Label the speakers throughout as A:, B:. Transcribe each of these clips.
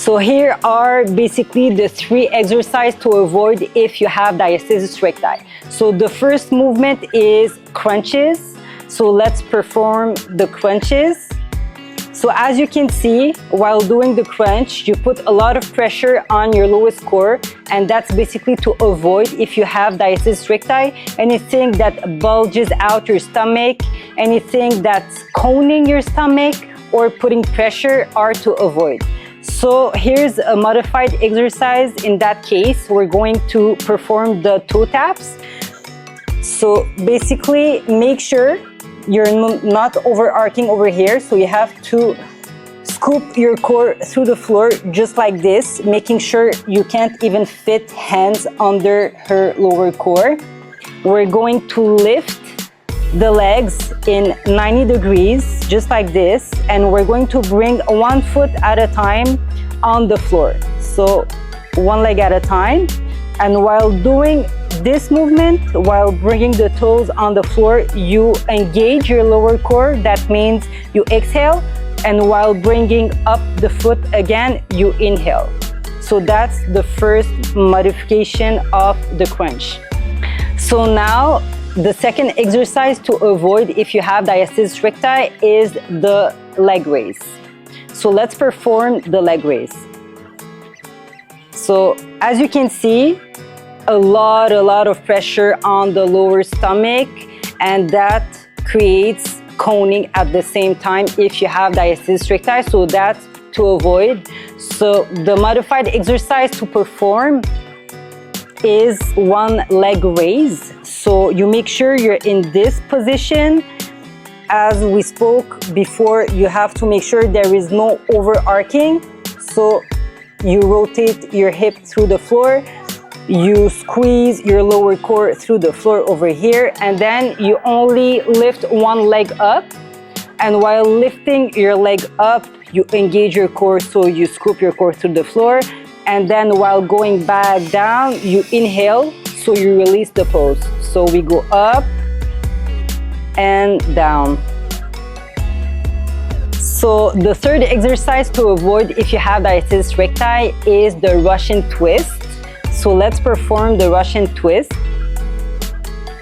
A: So here are basically the 3 exercises to avoid if you have diastasis recti. So the first movement is crunches. So let's perform the crunches. So as you can see, while doing the crunch, you put a lot of pressure on your lowest core, and that's basically to avoid, if you have diastasis recti, anything that bulges out your stomach, anything that's coning your stomach or putting pressure are to avoid. So here's a modified exercise. In that case, we're going to perform the toe taps. So basically, make sure you're not overarching over here. So you have to scoop your core through the floor just like this, making sure you can't even fit hands under her lower core. We're going to lift the legs in 90 degrees, just like this, and we're going to bring 1 foot at a time on the floor. So 1 leg at a time. And while doing this movement, while bringing the toes on the floor, you engage your lower core. That means you exhale, and while bringing up the foot again, you inhale. So that's the first modification of the crunch. So now the second exercise to avoid if you have diastasis recti is the leg raise. So let's perform the leg raise. So as you can see, a lot of pressure on the lower stomach, and that creates coning at the same time if you have diastasis recti. So that's to avoid. So the modified exercise to perform is 1 leg raise. So you make sure you're in this position. As we spoke before, you have to make sure there is no overarching. So you rotate your hip through the floor, you squeeze your lower core through the floor over here, and then you only lift 1 leg up. And while lifting your leg up, you engage your core, so you scoop your core through the floor. And then while going back down, you inhale, so you release the pose. So we go up and down. So the third exercise to avoid if you have diastasis recti is the Russian twist. So let's perform the Russian twist.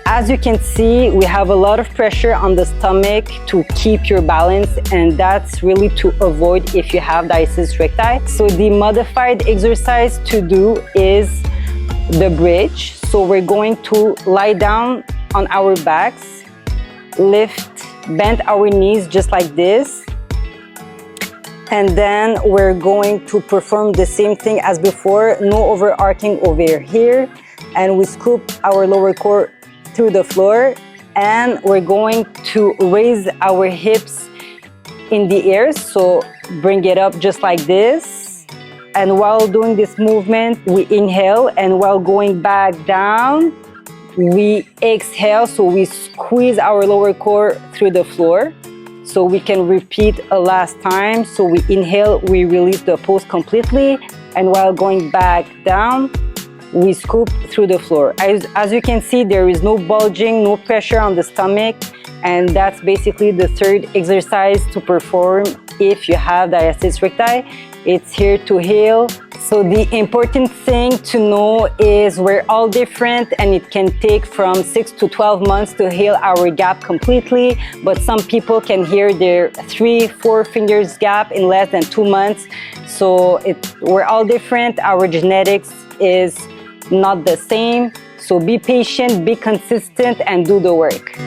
A: As you can see, we have a lot of pressure on the stomach to keep your balance, and that's really to avoid if you have diastasis recti. So the modified exercise to do is the bridge. So we're going to lie down on our backs, bend our knees just like this. And then we're going to perform the same thing as before, no overarching over here. And we scoop our lower core through the floor, and we're going to raise our hips in the air. So bring it up just like this. And while doing this movement, we inhale, and while going back down, we exhale. So we squeeze our lower core through the floor. So we can repeat a last time. So we inhale, we release the pose completely, and while going back down, we scoop through the floor. As you can see, there is no bulging, no pressure on the stomach, and that's basically the third exercise to perform if you have diastasis recti. It's here to heal. So the important thing to know is we're all different, and it can take from 6 to 12 months to heal our gap completely, but some people can heal their 3-4 fingers gap in less than 2 months. So we're all different. Our genetics is not the same. So be patient, be consistent, and do the work.